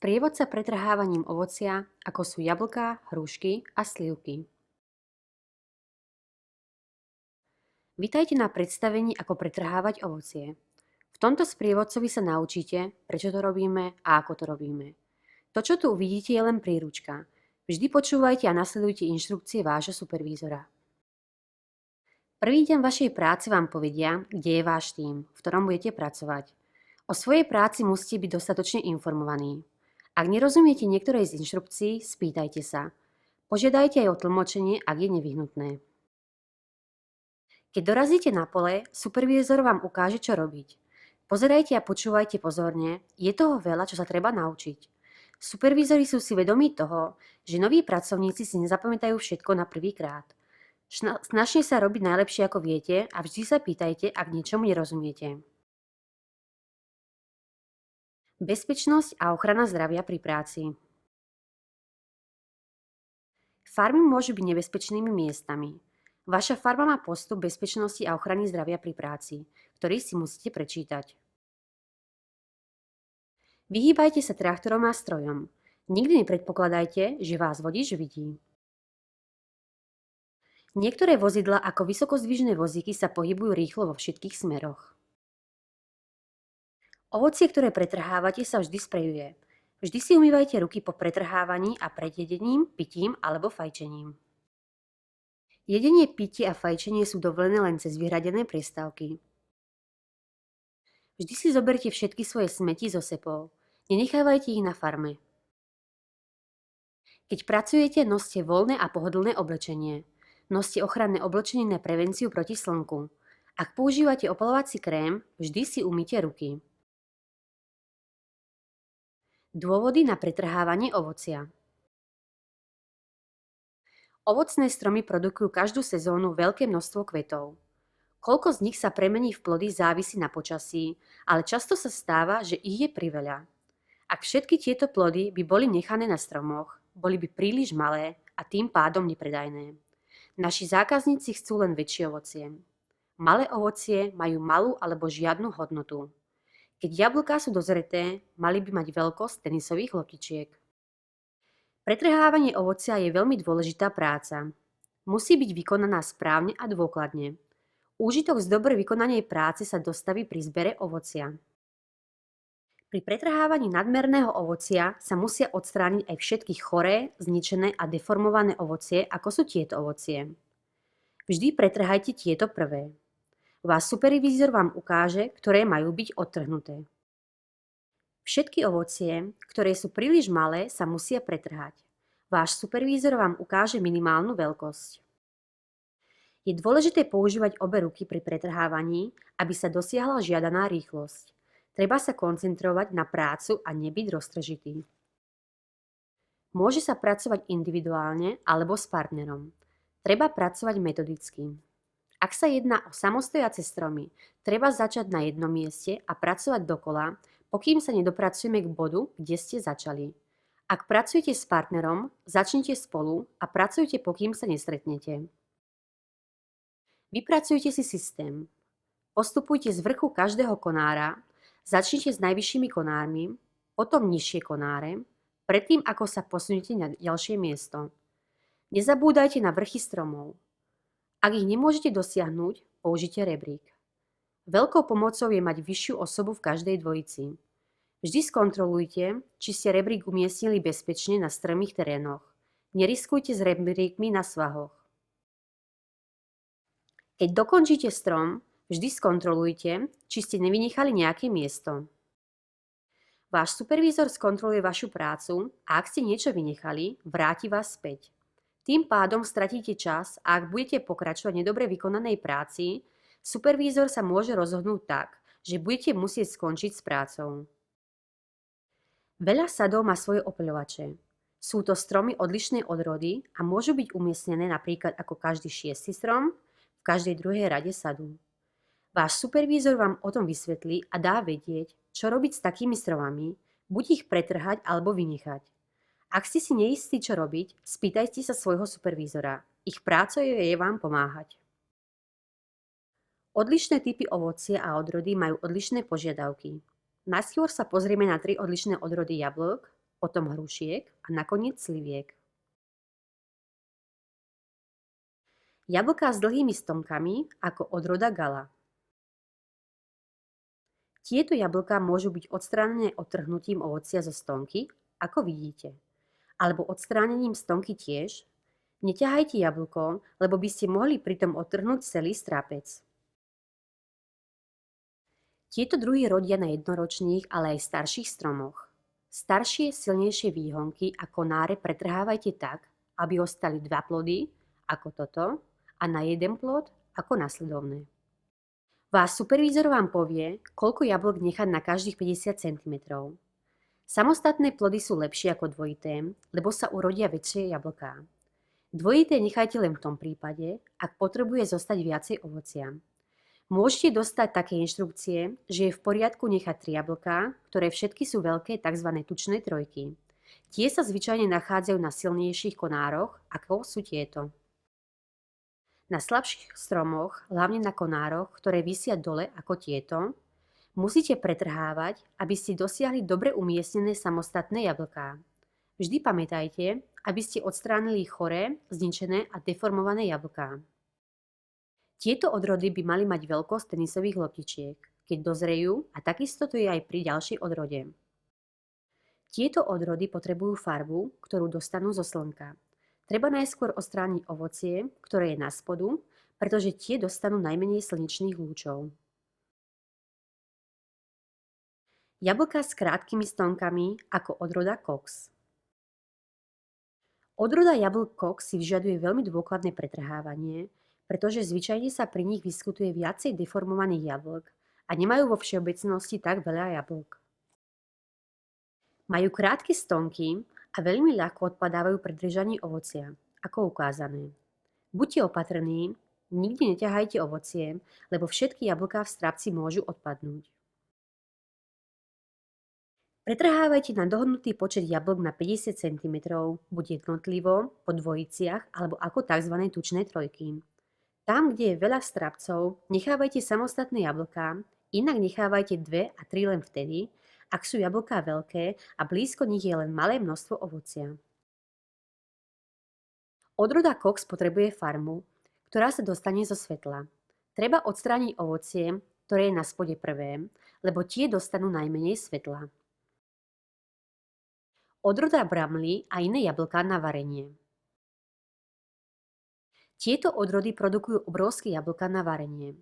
Sprievodca pretrhávaním ovocia, ako sú jablká, hrušky a slivky. Vitajte na predstavení, ako pretrhávať ovocie. V tomto sprievodcovi sa naučíte, prečo to robíme a ako to robíme. To, čo tu uvidíte, je len príručka. Vždy počúvajte a nasledujte inštrukcie vášho supervízora. Prvý deň vašej práce vám povedia, kde je váš tím, v ktorom budete pracovať. O svojej práci musíte byť dostatočne informovaní. Ak nerozumiete niektorej z inštrukcií, spýtajte sa. Požiadajte aj o tlmočenie, ak je nevyhnutné. Keď dorazíte na pole, supervízor vám ukáže, čo robiť. Pozerajte a počúvajte pozorne, je toho veľa, čo sa treba naučiť. Supervízori sú si vedomí toho, že noví pracovníci si nezapamätajú všetko na prvýkrát. Snažte sa robiť najlepšie, ako viete, a vždy sa pýtajte, ak niečomu nerozumiete. Bezpečnosť a ochrana zdravia pri práci. Farmy môžu byť nebezpečnými miestami. Vaša farma má postup bezpečnosti a ochrany zdravia pri práci, ktorý si musíte prečítať. Vyhýbajte sa traktorom a strojom. Nikdy nepredpokladajte, že vás vodič vidí. Niektoré vozidlá ako vysokozdvižné vozíky sa pohybujú rýchlo vo všetkých smeroch. Ovocie, ktoré pretrhávate, sa vždy sprejuje. Vždy si umývajte ruky po pretrhávaní a pred jedením, pitím alebo fajčením. Jedenie, pitie a fajčenie sú dovolené len cez vyhradené prestávky. Vždy si zoberte všetky svoje smeti zo sepou. Nenechávajte ich na farme. Keď pracujete, noste voľné a pohodlné oblečenie. Noste ochranné oblečenie na prevenciu proti slnku. Ak používate opalovací krém, vždy si umýte ruky. Dôvody na pretrhávanie ovocia. Ovocné stromy produkujú každú sezónu veľké množstvo kvetov. Koľko z nich sa premení v plody, závisí na počasí, ale často sa stáva, že ich je priveľa. Ak všetky tieto plody by boli nechané na stromoch, boli by príliš malé a tým pádom nepredajné. Naši zákazníci chcú len väčšie ovocie. Malé ovocie majú malú alebo žiadnu hodnotu. Keď jablká sú dozreté, mali by mať veľkosť tenisových loptičiek. Pretrhávanie ovocia je veľmi dôležitá práca. Musí byť vykonaná správne a dôkladne. Úžitok z dobre vykonanej práce sa dostaví pri zbere ovocia. Pri pretrhávaní nadmerného ovocia sa musia odstrániť aj všetky choré, zničené a deformované ovocie, ako sú tieto ovocie. Vždy pretrhajte tieto prvé. Váš supervízor vám ukáže, ktoré majú byť odtrhnuté. Všetky ovocie, ktoré sú príliš malé, sa musia pretrhať. Váš supervízor vám ukáže minimálnu veľkosť. Je dôležité používať obe ruky pri pretrhávaní, aby sa dosiahla žiadaná rýchlosť. Treba sa koncentrovať na prácu a nebyť roztržitý. Môže sa pracovať individuálne alebo s partnerom. Treba pracovať metodicky. Ak sa jedná o samostojace stromy, treba začať na jednom mieste a pracovať dokola, pokým sa nedopracujeme k bodu, kde ste začali. Ak pracujete s partnerom, začnite spolu a pracujte, pokým sa nestretnete. Vypracujte si systém. Postupujte z vrchu každého konára, začnite s najvyššími konármi, potom nižšie konáre, predtým ako sa posunete na ďalšie miesto. Nezabúdajte na vrchy stromov. Ak ich nemôžete dosiahnuť, použite rebrík. Veľkou pomocou je mať vyššiu osobu v každej dvojici. Vždy skontrolujte, či ste rebrík umiestnili bezpečne na strmých terénoch. Neriskujte s rebríkmi na svahoch. Keď dokončíte strom, vždy skontrolujte, či ste nevynechali nejaké miesto. Váš supervízor skontroluje vašu prácu a ak ste niečo vynechali, vráti vás späť. Tým pádom stratíte čas a ak budete pokračovať v nedobre vykonanej práci, supervízor sa môže rozhodnúť tak, že budete musieť skončiť s prácou. Veľa sadov má svoje opeľovače. Sú to stromy odlišnej odrody a môžu byť umiestnené napríklad ako každý 6. strom v každej druhej rade sadu. Váš supervízor vám o tom vysvetlí a dá vedieť, čo robiť s takými stromami, buď ich pretrhať alebo vynechať. Ak ste si neistí, čo robiť, spýtajte sa svojho supervízora. Ich prácou je vám pomáhať. Odlišné typy ovocia a odrody majú odlišné požiadavky. Najskôr sa pozrieme na 3 odlišné odrody jablok, potom hrušiek a nakoniec sliviek. Jablká s dlhými stonkami ako odroda Gala. Tieto jablká môžu byť odstránené odtrhnutím ovocia zo stonky, ako vidíte, alebo odstránením stonky tiež. Neťahajte jablko, lebo by ste mohli pritom odtrhnúť celý strápec. Tieto druhy rodia na jednoročných, ale aj starších stromoch. Staršie, silnejšie výhonky a konáre pretrhávajte tak, aby ostali 2 plody, ako toto, a na 1 plod, ako nasledovné. Váš supervízor vám povie, koľko jablok nechať na každých 50 cm. Samostatné plody sú lepšie ako dvojité, lebo sa urodia väčšie jablká. Dvojité nechajte len v tom prípade, ak potrebuje zostať viacej ovocia. Môžete dostať také inštrukcie, že je v poriadku nechať 3 jablká, ktoré všetky sú veľké, tzv. Tučné trojky. Tie sa zvyčajne nachádzajú na silnejších konároch, ako sú tieto. Na slabších stromoch, hlavne na konároch, ktoré visia dole ako tieto, musíte pretrhávať, aby ste dosiahli dobre umiestnené samostatné jablká. Vždy pamätajte, aby ste odstránili choré, zničené a deformované jablká. Tieto odrody by mali mať veľkosť tenisových loptičiek, keď dozrejú, a takisto to je aj pri ďalšej odrode. Tieto odrody potrebujú farbu, ktorú dostanú zo slnka. Treba najskôr odstrániť ovocie, ktoré je na spodu, pretože tie dostanú najmenej slnečných lúčov. Jablká s krátkými stonkami ako odroda Cox. Odroda jablk Cox si vyžaduje veľmi dôkladné pretrhávanie, pretože zvyčajne sa pri nich vyskytuje viacej deformovaných jablk a nemajú vo všeobecnosti tak veľa jablk. Majú krátke stonky a veľmi ľahko odpadávajú pri držaní ovocia, ako ukázané. Buďte opatrní, nikdy neťahajte ovocie, lebo všetky jablká v strapci môžu odpadnúť. Pretrhávajte na dohodnutý počet jablk na 50 cm, buď jednotlivo, po dvojiciach alebo ako tzv. Tučné trojky. Tam, kde je veľa strapcov, nechávajte samostatné jablká, inak nechávajte 2 a 3 len vtedy, ak sú jablká veľké a blízko nich je len malé množstvo ovocia. Odroda Cox potrebuje farmu, ktorá sa dostane zo svetla. Treba odstrániť ovocie, ktoré je na spode prvé, lebo tie dostanú najmenej svetla. Odroda bramly a iné jablká na varenie. Tieto odrody produkujú obrovské jablká na varenie.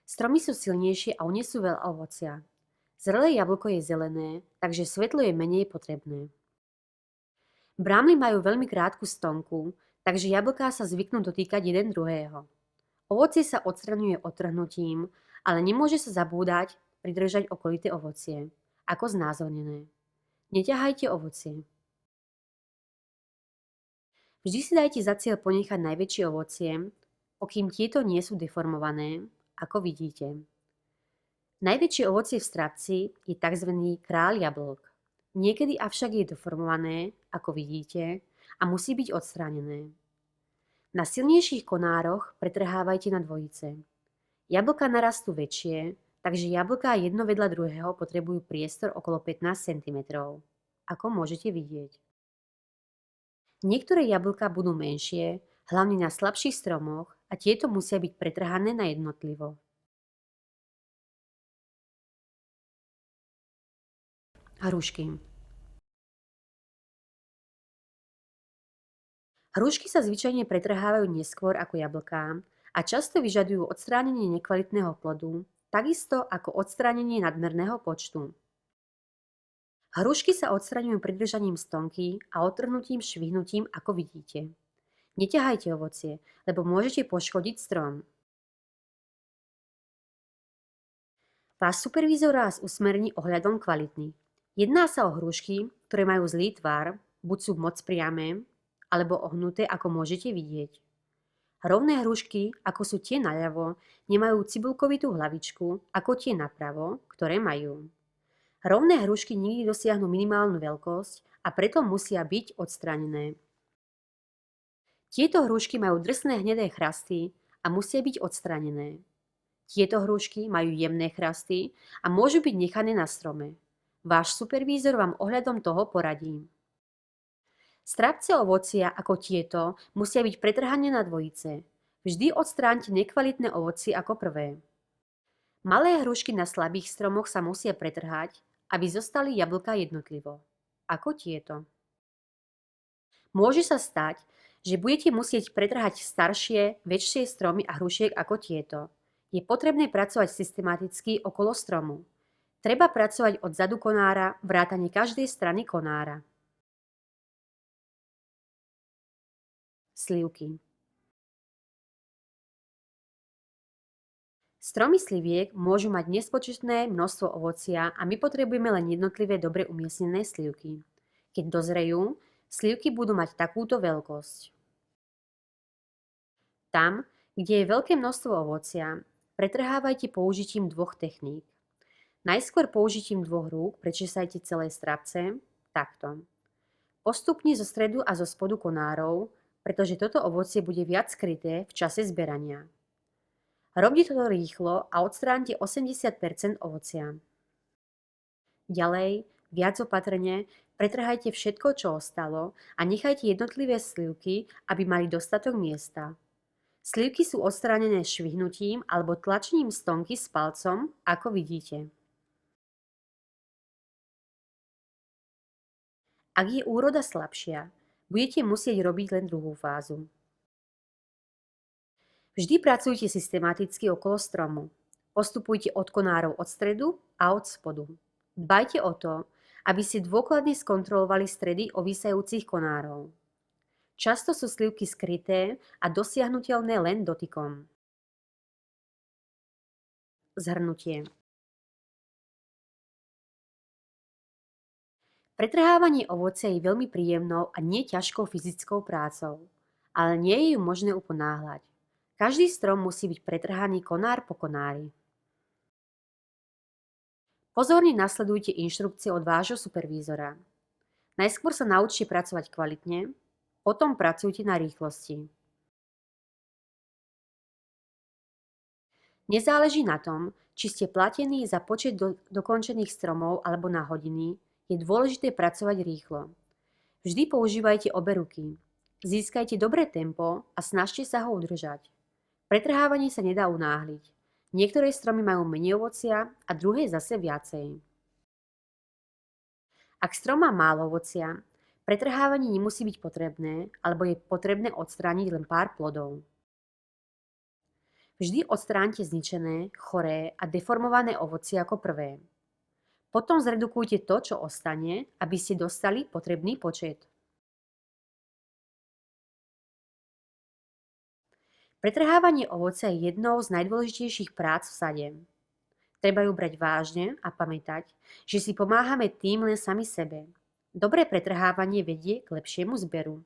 Stromy sú silnejšie a unesú veľa ovocia. Zrelé jablko je zelené, takže svetlo je menej potrebné. Bramly majú veľmi krátku stonku, takže jablká sa zvyknú dotýkať jeden druhého. Ovocie sa odstraňuje odtrhnutím, ale nemôže sa zabúdať pridržať okolité ovocie, ako znázornené. Neťahajte ovocie. Vždy si dajte za cieľ ponechať najväčšie ovocie, pokým tieto nie sú deformované, ako vidíte. Najväčšie ovocie v strapci je tzv. Kráľ jablok. Niekedy avšak je deformované, ako vidíte, a musí byť odstránené. Na silnejších konároch pretrhávajte na dvojice. Jablká narastú väčšie, takže jablká jedno vedľa druhého potrebujú priestor okolo 15 cm, ako môžete vidieť. Niektoré jablká budú menšie, hlavne na slabších stromoch, a tieto musia byť pretrhané na jednotlivo. Hrušky. Hrušky sa zvyčajne pretrhávajú neskôr ako jablká a často vyžadujú odstránenie nekvalitného plodu, takisto ako odstránenie nadmerného počtu. Hrušky sa odstraňujú pridržaním stonky a odtrhnutím švihnutím, ako vidíte. Neťahajte ovocie, lebo môžete poškodiť strom. Váš supervízor vás usmerní ohľadom kvality. Jedná sa o hrušky, ktoré majú zlý tvar, buď sú moc priame, alebo ohnuté, ako môžete vidieť. Rovné hrušky, ako sú tie naľavo, nemajú cibulkovitú hlavičku, ako tie napravo, ktoré majú. Rovné hrušky nikdy dosiahnu minimálnu veľkosť a preto musia byť odstránené. Tieto hrušky majú drsné hnedé chrasty a musia byť odstránené. Tieto hrušky majú jemné chrasty a môžu byť nechané na strome. Váš supervízor vám ohľadom toho poradí. Strapce ovocia ako tieto musia byť pretrhané na dvojice. Vždy odstráňte nekvalitné ovocie ako prvé. Malé hrušky na slabých stromoch sa musia pretrhať, aby zostali jablká jednotlivo. Ako tieto. Môže sa stať, že budete musieť pretrhať staršie, väčšie stromy a hrušiek ako tieto. Je potrebné pracovať systematicky okolo stromu. Treba pracovať od zadu konára, vrátane každej strany konára. Slivky. Stromy sliviek môžu mať nespočetné množstvo ovocia a my potrebujeme len jednotlivé dobre umiestnené slivky. Keď dozrejú, slivky budú mať takúto veľkosť. Tam, kde je veľké množstvo ovocia, pretrhávajte použitím dvoch techník. Najskôr použitím dvoch rúk prečesajte celé strapce, takto. Postupne zo stredu a zo spodu konárov, pretože toto ovocie bude viac skryté v čase zberania. Robte toto rýchlo a odstráňte 80% ovocia. Ďalej, viac opatrne, pretrhajte všetko, čo ostalo a nechajte jednotlivé slivky, aby mali dostatok miesta. Slivky sú odstránené švihnutím alebo tlačením stonky s palcom, ako vidíte. Ak je úroda slabšia, budete musieť robiť len druhú fázu. Vždy pracujte systematicky okolo stromu. Postupujte od konárov od stredu a od spodu. Dbajte o to, aby ste dôkladne skontrolovali stredy ovísajúcich konárov. Často sú slivky skryté a dosiahnuteľné len dotykom. Zhrnutie. Pretrhávanie ovocia je veľmi príjemnou a nie ťažkou fyzickou prácou, ale nie je ju možné uponáhľať. Každý strom musí byť pretrhaný konár po konári. Pozorne nasledujte inštrukcie od vášho supervízora. Najskôr sa naučte pracovať kvalitne, potom pracujte na rýchlosti. Nezáleží na tom, či ste platení za počet dokončených stromov alebo na hodiny, je dôležité pracovať rýchlo. Vždy používajte obe ruky. Získajte dobré tempo a snažte sa ho udržať. Pretrhávanie sa nedá unáhliť. Niektoré stromy majú menej ovocia a druhé zase viacej. Ak strom má málo ovocia, pretrhávanie nemusí byť potrebné, alebo je potrebné odstrániť len pár plodov. Vždy odstráňte zničené, choré a deformované ovocie ako prvé. Potom zredukujte to, čo ostane, aby ste dostali potrebný počet. Pretrhávanie ovocia je jednou z najdôležitejších prác v sade. Treba ju brať vážne a pamätať, že si pomáhame tým len sami sebe. Dobré pretrhávanie vedie k lepšiemu zberu.